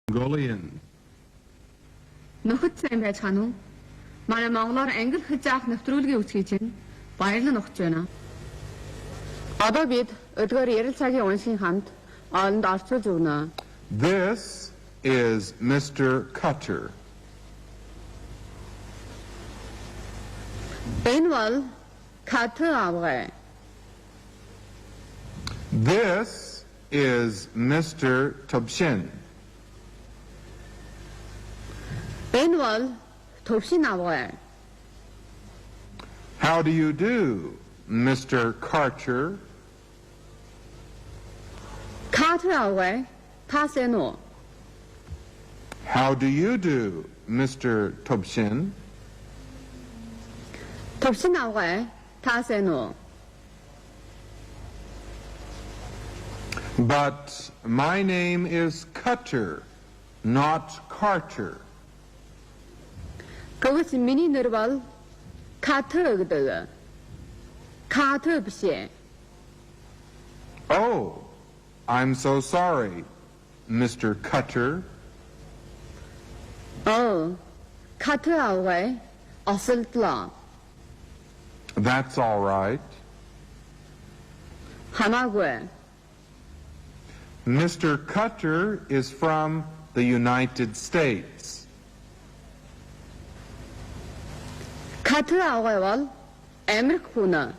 Mongolian. Нөхөд сайн байцгаана уу? Манай монголоор англи хэл заах нэвтрүүлгийн үсгийг чинь баярлан өгч байна. Одоо бид өдгөр ярилцаагийн уншийн хамт олонд орцуулж өгнө. This is Mr. Cutter. Энэ бол Катер авгай. This is Mr. Tobshin. Энэ бол Төвшин авгай. How do you do, Mr. Karcher? Катер авгай. Та сайн уу? How do you do, Mr. Tobshin? Төвшин авгай. Та сайн уу? But my name is Cutter, not Karcher. Гэвч миний нэр бол Катер гэдэг. Катер биш ээ. Oh, I'm so sorry, Mr. Cutter. Катер авгай. Осолдлоо. That's all right. Хамаагүй. Mr. Cutter is from the United States. Катер авгай бол Америк хүн.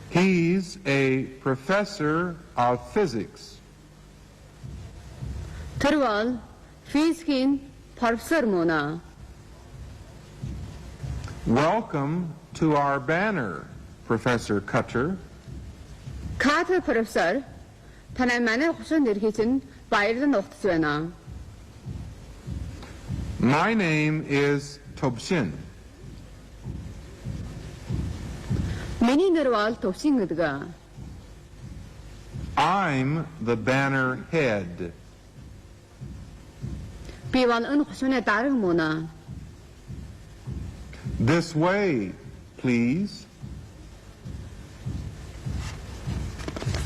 He's a professor of physics. Тэр бол физикийн профессор мөн. Welcome to our banner, Professor Cutter. Катер профессор танай манай хушуунд ирэхийг чинь баярлан угтаж байна. My name is Tobshin. Миний нэр бол Төвшин гэдэг. I'm the banner head. Би бол энэ хушууны дарга мөн. This way, please.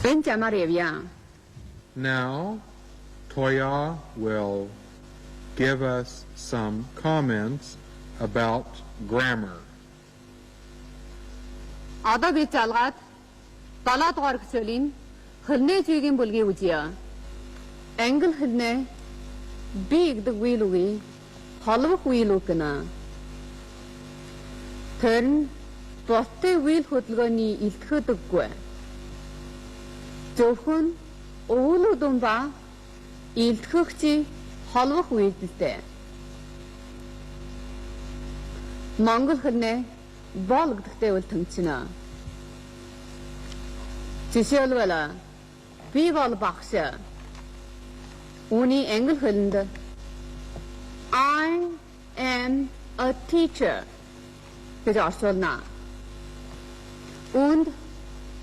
Энэ замаар явъя. Now, Toya will give us some comments about grammar. Одоо би залгаад 7 дугаар хэсгийн хөлний зүйгийн бүлгийг үзье. Англи хэлний би гэдэг үйл үгүй холбох үйл үг гэнэ. Тэр нь боттой үйл хөдөлгөөний илтгэдэггүй. Зөвхөн өвлөдөн ба илтгэгчийн холбох үйлдэлтэй. Монгол хэлний бол гэдэгтэй үл тэмцэнэ. Жишээлбэл би бол багш. Үүний англи хэлэнд I am a teacher гэж орчуулна. Und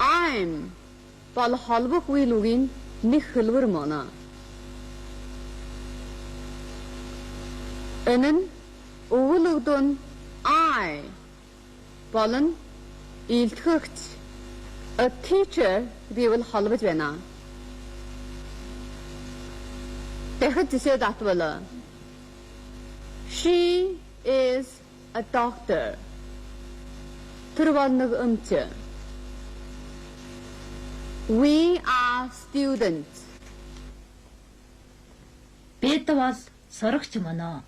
I'm бол холбох үйл үгийн нэг хэлбэр мөн. Энэ нь өвлөдөн I болон илтгэгч a teacher гэвэл холбож байна. Дахид жишээ татвал She is a doctor. Тэр бол нэг эмч. We are students. Бид бол сурагч мөн.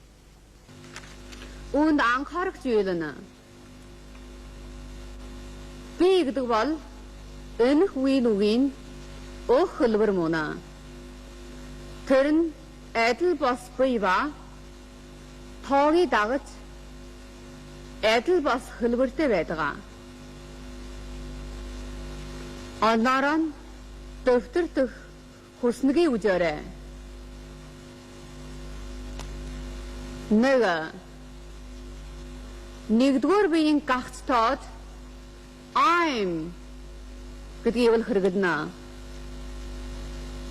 Und анхаарах зүйл нь би гэдэг бол энэ үйл үгийн өөх хэлбэр мөн. Тэр нь адил бас бие ба тоогийн дагаж адил бас хэлбэртэй байдаг. Оноор нь дэвтэр дэх хүснэгийн үжээрээ нэгдүгээр биеийн гагц тоод I'm гэдгийг бол хэрэгдэнэ.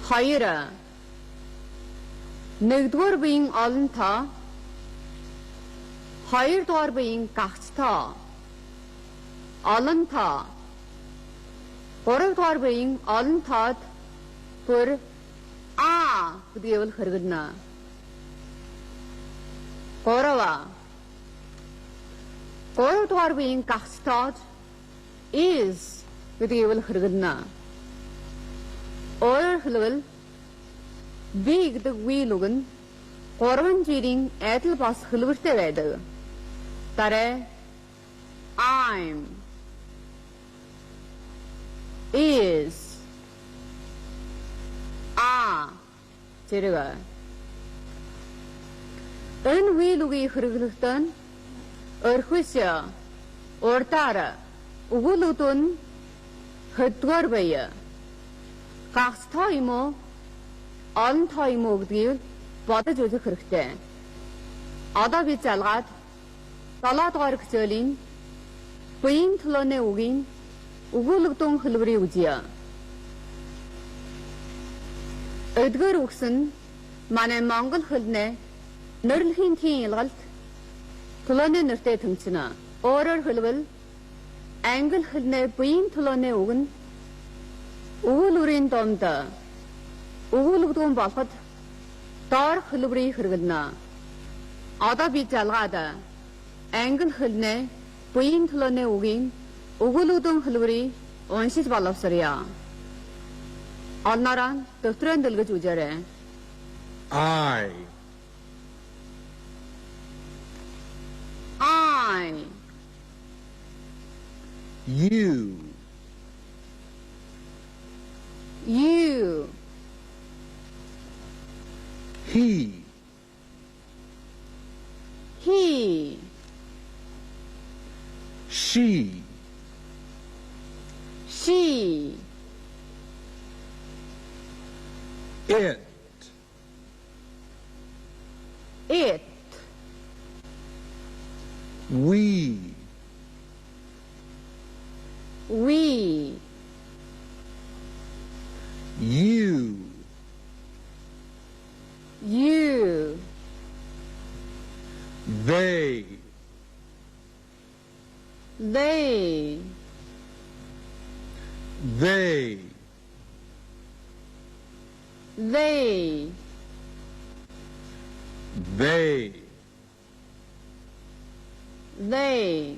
Хоёр нэгдүгээр биеийн олон тоо хоёрдугаар биеийн гагц тоо олон тоо гуравдугаар биеийн олон тоод бүр гэдгийг хэрэглэнэ. Гуравдугаар үеийн гахцтоод is гэдгийг хэрэглэнэ. Өөрөөр хэлбэл би гэдэг үйл үг нь 3 жирийн адил бас хэлбэртэй байдаг. Дараа I'm, is, зэрэг. Энэ үйл үгийг хэрэглэхдээ орхис урдаар өгүүлүүд нь хөдгөр бай. Гахцтай юм уу? Олонтой юм уу гэдгийг бодож үзэх хэрэгтэй. Одоо би залгаад 7 дугаар хичээлийн буян төлөөний үгийн өгүүлэгдэн хэлбэрийг үзье. Эдгээр үгс нь манай монгол хэлний нэрлэхийн тийм илгаалт төлөөний нэртэй тэмцэнэ. Өөрөөр хэлбэл англи хэлний буян төлөөний үг нь өгүүлбэрийн донд өгүүлэгдэн болоход доор хэлбэрийг хэрэглэнэ. Одоо би залгаад англи хэлний буян төлөөний үгийн өгүүлэгдэн хэлбэрийг уншиж боловсръя. Олнороо дэвтрэн дэлгэж үзээрэй. I, you, he, she, it, we, you, they, they.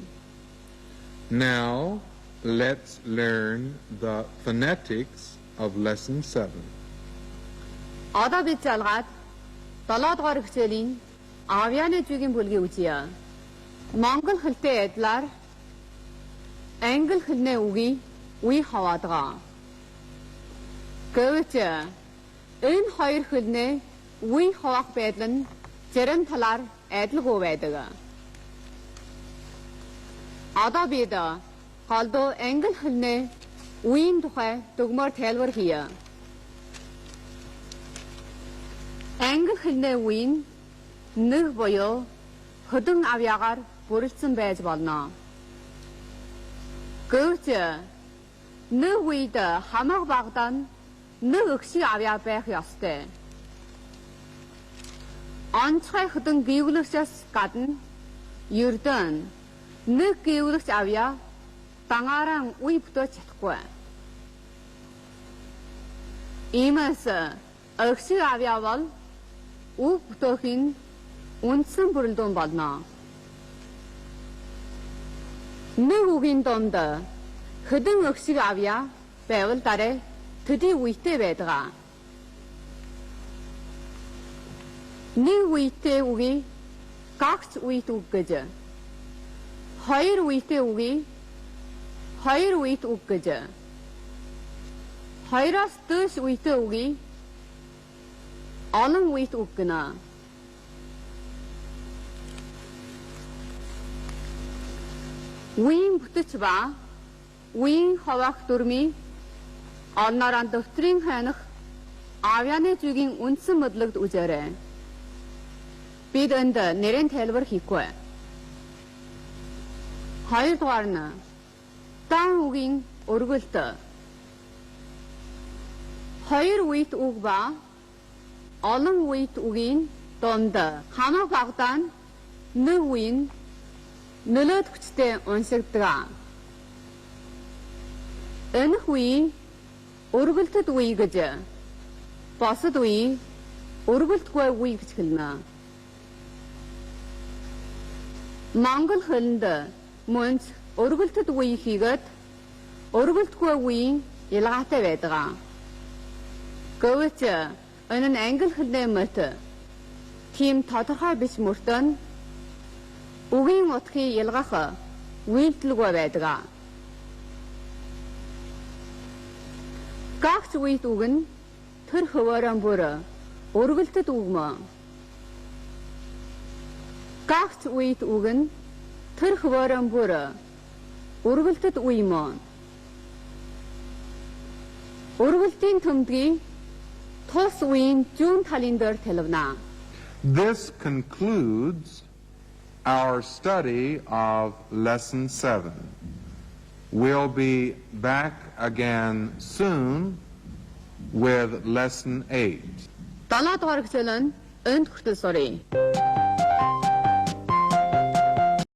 Now, let's learn the phonetics of lesson 7. Одоо бид залгаад 7 дугаар хичээлийн авьяаны зүйн бүлгийг үзье. Монгол хэлтэй адилаар англи хэлний үгийг үе хаваадаг. Гэвч энэ хоёр хэлний үе хаваах байдал нь зарим талаар адилгүй байдаг. Одоо бид голдуу англи хэлний үеийн тухай дүгмээр тайлбар хийе. Англи хэлний үе нь нэг буюу хөдөн авьяагаар бүрэлдсэн байж болно. Гэвч нэг үед хамаг багадаа нэг өгшиг авьяа байх ёстой. Онцгой хөдөн гүйвлэгчээс гадна ердөн нэг гүйвлэгч авьяа дангаараа үе бүтээж чадахгүй. Иймээс өгшиг авьяа бол үг бүтээхийн үндсэн бүрэлдэхүүн болно. Нэг үгийн донд хөдөн өгшиг авьяа байвал дараа төдий үетэй байдаг. Нэг үетэй үгийг гагц үеит үг гэж, хоёр үетэй үгийг хоёр үеит үг гэж, хоёроос дээш үетэй үгийг олон үеит үг гэнэ. Үеийн бүтэц ба үеийн хаваах дүрмийн олнороо дэвтрийн ханах авьяаны зүйн үндсэн мэдлэгд үзээрэй. Бид энд нэрийн тайлбар хийхгүй. Хоёрдугаар нь дан үгийн өргөлт. Хоёр үеит үг ба олон үеит үгийн донд хамаг багадаа нэг үе нь нөлөөт хүчтэй уншигддаг. Энэ үе өргөлтөд үе гэж босод үе өргөлтгүй үе гэж хэлнэ. Монгол хэлэнд мөнч өргөлтөд үе хийгээд өргөлтгүй үе ялгаатай байдаг. Гэвч энэ нь англи хэлний мэт тийм тодорхой биш мөртөө үгийн утгыг ялгах үйлдэлгүй байдаг. Гагц үед үг нь тэр хөвөрөн бүр өргөлтөд үг мөн. Гагц үед үг нь тэр хөвөрөн бүр өргөлтөд үе мөн. Өргөлтийн төмдгийг тус үеийн зүүн талын дээр тэлвэнэ. This concludes our study of Lesson 7. We'll be back again soon with Lesson 8. Далаа дугаар хичээл нь энд хүртэл сурыг.